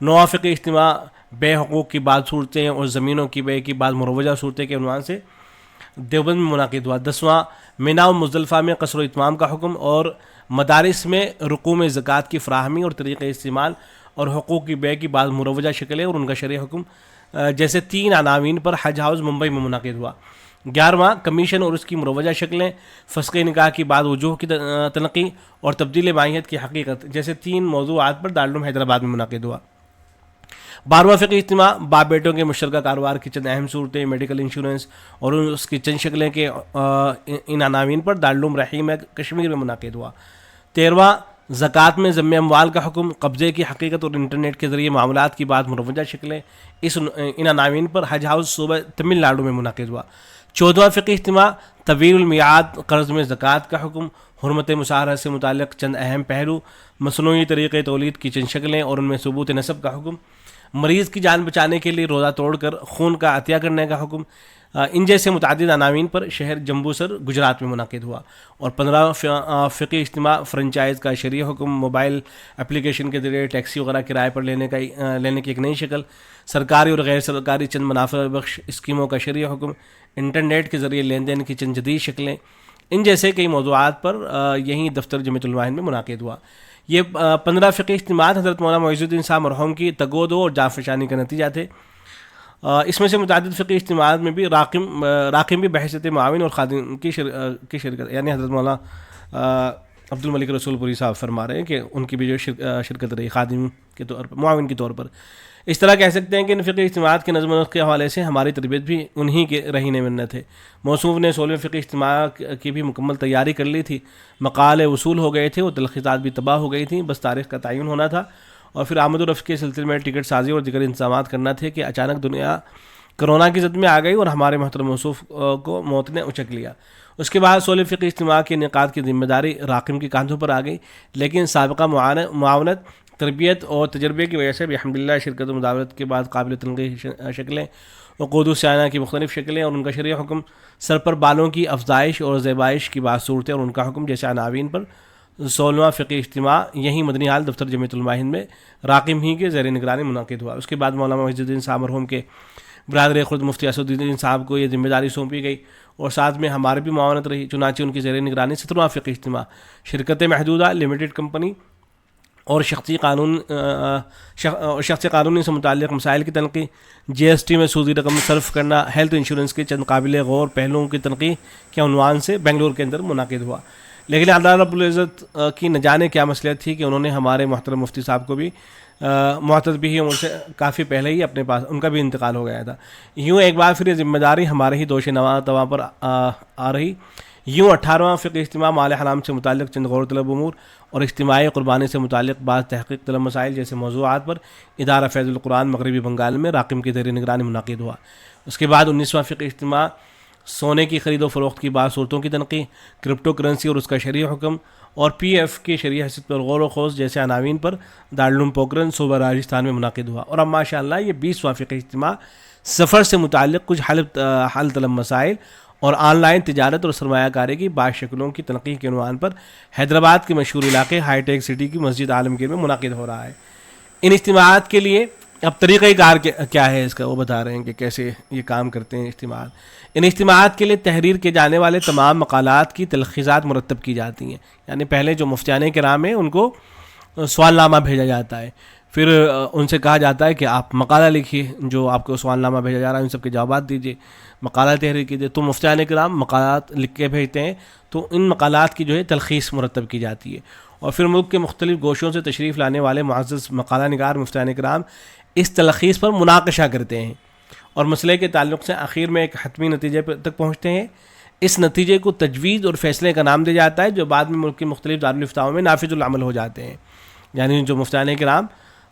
نواں فقہی اجتماع بے حقوق کی بعض صورتیں اور زمینوں کی بے کی بعض مروجہ صورتیں کے عنوان سے دیوبند میں منعقد ہوا۔ 10واں مینا و مزدلفہ میں قصر و اتمام کا حکم اور مدارس میں رقوم زکوٰۃ کی فراہمی اور طریقۂ استعمال اور حقوق کی بے کی بعض مروجہ شکلیں اور ان کا شرعی حکم جیسے 3 عناوین پر حج ہاؤس ممبئی میں منعقد ہوا۔ 11واں کمیشن اور اس کی مروجہ شکلیں، فسخ نکاح کی بعض وجوہ کی تنقی اور تبدیل ماہیت کی حقیقت جیسے 3 موضوعات پر دارالعلوم حیدرآباد میں منعقد ہوا۔ 12واں فقہی اجتماع باپ بیٹوں کے مشترکہ کاروبار کی چند اہم صورتیں، میڈیکل انشورنس اور اس کی چند شکلیں کے ان عناوین پر دارالعلوم رحیم کشمیر میں منعقد ہوا۔ 13واں زکوٰۃ میں ضم اموال کا حکم، قبضے کی حقیقت اور انٹرنیٹ کے ذریعے معاملات کی بعض مروجہ شکلیں ان عناوین پر حج ہاؤس صوبہ تمل ناڈو میں منعقد ہوا۔ 14واں فقہی اجتماع طویل المیعاد قرض میں زکوٰۃ کا حکم، حرمت مصاہرہ سے متعلق چند اہم پہلو، مصنوعی طریقۂ تولید کی چند شکلیں اور ان میں ثبوت نسب کا حکم، مریض کی جان بچانے کے لیے روزہ توڑ کر خون کا عطیہ کرنے کا حکم، ان جیسے متعدد عناوین پر شہر جمبوسر گجرات میں منعقد ہوا۔ اور 15واں فقہی اجتماع فرنچائز کا شرعی حکم، موبائل اپلیکیشن کے ذریعے ٹیکسی وغیرہ کرائے پر لینے کی ایک نئی شکل، سرکاری اور غیر سرکاری چند منافع بخش اسکیموں کا شرعی حکم، انٹرنیٹ کے ذریعے لین دین کی چند جدید شکلیں، ان جیسے کئی موضوعات پر یہیں دفتر جمیعۃ علماء ہند میں منعقد ہوا۔ یہ 15 فقہی اجتماعات حضرت مولانا معیز الدین صاحب مرحوم کی تگودو اور جانفشانی کا نتیجہ تھے۔ اس میں سے متعدد فقہی اجتماعات میں بھی راقم بھی بحیثیت معاون اور خادم کی شرکت، یعنی حضرت مولانا عبد الملک رسول پوری صاحب فرما رہے ہیں کہ ان کی بھی جو شرکت رہی خادم کے طور پر، معاون کے طور پر۔ اس طرح کہہ سکتے ہیں کہ ان فقہی اجتماعات کے نظم و نسق کے حوالے سے ہماری تربیت بھی انہی کے رہین منت ہے۔ موصوف نے 16ویں فقہی اجتماع کی بھی مکمل تیاری کر لی تھی، مقالے وصول ہو گئے تھے اور تلخیصات بھی تباہ ہو گئی تھیں، بس تاریخ کا تعین ہونا تھا اور پھر آمد و رفت کے سلسلے میں ٹکٹ سازی اور دیگر انتظامات کرنا تھے کہ اچانک دنیا کرونا کی زد میں آ گئی اور ہمارے محترم موصوف کو موت نے اچک لیا۔ اس کے بعد 16 فقہی اجتماع کے انعقاد کی ذمہ داری راقم کے کاندھوں پر آ گئی، لیکن سابقہ معاونت، تربیت اور تجربے کی وجہ سے الحمدللہ شرکت و مداولت کے بعد قابل تنقید شکلیں، عقود السیانہ کی مختلف شکلیں اور ان کا شرعی حکم، سر پر بالوں کی افزائش اور زیبائش کی بعض صورتیں اور ان کا حکم جیسے عناوین پر 16واں فقہی اجتماع یہیں مدنی حال دفتر جمیعۃ علماء ہند میں راقم ہی کے زیر نگرانی منعقد ہوا۔ اس کے بعد مولانا معیز الدین صاحب مرحوم کے برادر خود مفتی اسد الدین صاحب کو یہ ذمہ داری سونپی گئی اور ساتھ میں ہماری بھی معاونت رہی، چنانچہ ان کی زیر نگرانی 17واں فقہی اجتماع شرکت محدودہ لمیٹڈ کمپنی اور شخصی قانونی سے متعلق مسائل کی تنقید، جی ایس ٹی میں سودی رقم صرف کرنا، ہیلتھ انشورنس کے چند قابل غور پہلوؤں کی تنقید کے عنوان سے بنگلور کے اندر منعقد ہوا۔ لیکن اللہ رب العزت کی نہ جانے کیا مصلحت تھی کہ انہوں نے ہمارے محترم مفتی صاحب کو بھی معتد بھی ان سے کافی پہلے ہی اپنے پاس ان کا بھی انتقال ہو گیا تھا۔ یوں ایک بار پھر یہ ذمہ داری ہمارے ہی دوش نواں پر آ رہی۔ یوں 18واں فقہی اجتماع مال حرام سے متعلق چند غور طلب امور اور اجتماعی قربانی سے متعلق بعض تحقیق طلب مسائل جیسے موضوعات پر ادارہ فیض القرآن مغربی بنگال میں راقم کی زیر نگرانی منعقد ہوا۔ اس کے بعد 19واں فقہی اجتماع سونے کی خرید و فروخت کی بعض صورتوں کی تنقید، کرپٹو کرنسی اور اس کا شرعی حکم اور پی ایف کی شرعی حیثیت پر غور و خوض جیسے عناوین پر دارالعلوم پوکھرن صوبہ راجستھان میں منعقد ہوا۔ اور اب ماشاءاللہ یہ 20واں فقہی اجتماع سفر سے متعلق کچھ حل طلب مسائل اور آن لائن تجارت اور سرمایہ کاری کی بعض شکلوں کی تنقید کے عنوان پر حیدرآباد کے مشہور علاقے ہائی ٹیک سٹی کی مسجد عالمگیر میں منعقد ہو رہا ہے۔ ان اجتماعات کے لیے اب طریقہ کار کیا ہے اس کا وہ بتا رہے ہیں کہ کیسے یہ کام کرتے ہیں اجتماعات۔ ان اجتماعات کے لیے تحریر کیے جانے والے تمام مقالات کی تلخیصات مرتب کی جاتی ہیں، یعنی پہلے جو مفتیان کرام ہیں ان کو سوال نامہ بھیجا جاتا ہے، پھر ان سے کہا جاتا ہے کہ آپ مقالہ لکھیے، جو آپ کو سوال نامہ بھیجا جا رہا ہے ان سب کے جوابات دیجیے، مقالہ تحریر کیجیے۔ تو مفتیان کرام مقالات لکھ کے بھیجتے ہیں، تو ان مقالات کی جو ہے تلخیص مرتب کی جاتی ہے، اور پھر ملک کے مختلف گوشوں سے تشریف لانے والے معزز مقالہ نگار مفتیان کرام اس تلخیص پر مناقشہ کرتے ہیں اور مسئلے کے تعلق سے آخر میں ایک حتمی نتیجے تک پہنچتے ہیں۔ اس نتیجے کو تجویز اور فیصلے کا نام دیا جاتا ہے، جو بعد میں ملک کے مختلف دارالفتاؤں میں نافذ العمل ہو جاتے ہیں، یعنی جو مفتیان کرام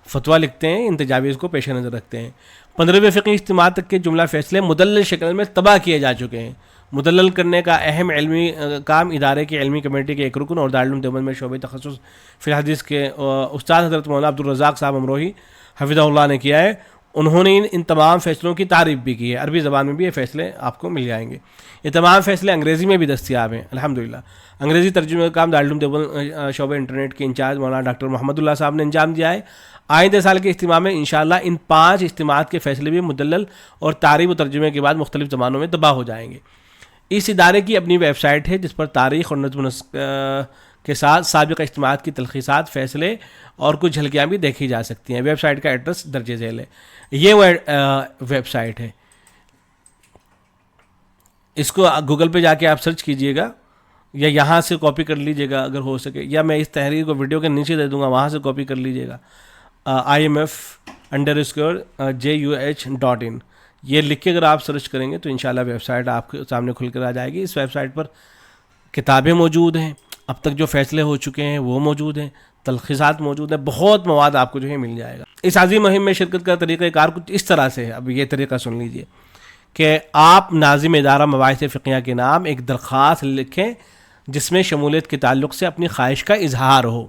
فتویٰ لکھتے ہیں ان تجاویز کو پیش نظر رکھتے ہیں۔ 15ویں فقہی اجتماع تک کے جملہ فیصلے مدلل شکل میں طبع کیے جا چکے ہیں۔ مدلل کرنے کا اہم علمی کام ادارے کی علمی کمیٹی کے ایک رکن اور دارالعلوم دیوبند میں شعبہ تخصص فی الحدیث کے استاد حضرت مولانا عبد الرزاق صاحب امروہی حفظہ اللہ نے کیا ہے۔ انہوں نے ان تمام فیصلوں کی تعریف بھی کی ہے. عربی زبان میں بھی یہ فیصلے آپ کو مل جائیں گے. یہ تمام فیصلے انگریزی میں بھی دستیاب ہیں الحمدللہ. انگریزی ترجمے کا کام دارالعلوم دیوبند شعبہ انٹرنیٹ کے انچارج مولانا ڈاکٹر محمد اللہ صاحب نے انجام دیا ہے. آئندہ سال کے اجتماع میں انشاءاللہ ان 5 اجتماعات کے فیصلے بھی مدلل اور تعریف و ترجمے کے بعد مختلف زبانوں میں طبع ہو جائیں گے. اس ادارے کی اپنی ویب سائٹ ہے جس پر تاریخ اور نظم و نسق کے ساتھ سابقہ اجتماعات کی تلخیصات، فیصلے اور کچھ جھلکیاں بھی دیکھی جا سکتی ہیں. ویب سائٹ کا ایڈریس درج ذیل ہے. یہ ویب سائٹ ہے. اس کو گوگل پہ جا کے آپ سرچ کیجئے گا یا یہاں سے کاپی کر لیجئے گا اگر ہو سکے، یا میں اس تحریر کو ویڈیو کے نیچے دے دوں گا، وہاں سے کاپی کر لیجئے گا. IMF_juh.in یہ لکھ کے اگر آپ سرچ کریں گے تو انشاءاللہ ویب سائٹ آپ کے سامنے کھل کر آ جائے گی. اس ویب سائٹ پر کتابیں موجود ہیں، اب تک جو فیصلے ہو چکے ہیں وہ موجود ہیں، تلخیصات موجود ہیں، بہت مواد آپ کو جو ہے مل جائے گا. اس عظیم مہم میں شرکت کا طریقہ کار کچھ اس طرح سے ہے. اب یہ طریقہ سن لیجئے کہ آپ ناظم ادارہ مباحث فقہیہ کے نام ایک درخواست لکھیں جس میں شمولیت کے تعلق سے اپنی خواہش کا اظہار ہو.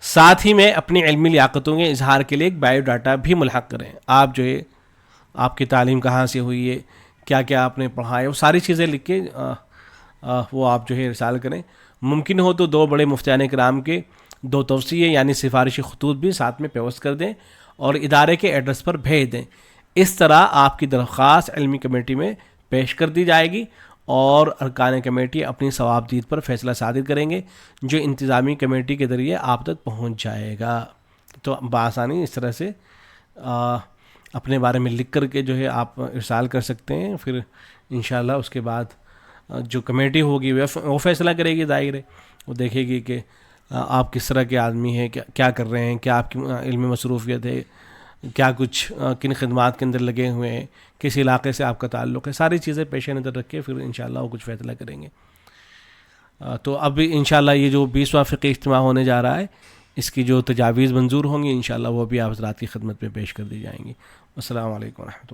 ساتھ ہی میں اپنی علمی لیاقتوں کے اظہار کے لیے ایک بایو ڈاٹا بھی ملحق کریں. آپ جو ہے آپ کی تعلیم کہاں سے ہوئی ہے، کیا کیا آپ نے پڑھا ہے، وہ ساری چیزیں لکھ کے وہ آپ جو ہے ارسال کریں. ممکن ہو تو 2 بڑے مفتیان کرام کے 2 توصیے یعنی سفارشی خطوط بھی ساتھ میں پیوست کر دیں اور ادارے کے ایڈریس پر بھیج دیں. اس طرح آپ کی درخواست علمی کمیٹی میں پیش کر دی جائے گی اور ارکان کمیٹی اپنی ثوابدید پر فیصلہ صادر کریں گے جو انتظامی کمیٹی کے ذریعے آپ تک پہنچ جائے گا. تو بآسانی اس طرح سے اپنے بارے میں لکھ کر کے جو ہے آپ ارسال کر سکتے ہیں. پھر انشاءاللہ اس کے بعد جو کمیٹی ہوگی وہ فیصلہ کرے گی. ظاہر ہے وہ دیکھے گی کہ آپ کس طرح کے آدمی ہیں، کیا کر رہے ہیں، کیا آپ کی علمی مصروفیت ہے، کیا کچھ کن خدمات کے اندر لگے ہوئے ہیں، کس علاقے سے آپ کا تعلق ہے. ساری چیزیں پیش نظر رکھ کے پھر انشاءاللہ وہ کچھ فیصلہ کریں گے. تو اب انشاءاللہ یہ جو 20واں فقہی اجتماع ہونے جا رہا ہے، اس کی جو تجاویز منظور ہوں گی انشاءاللہ وہ بھی آپ حضرات کی خدمت میں پیش کر دی جائیں گی. السلام علیکم ورحمۃ اللہ.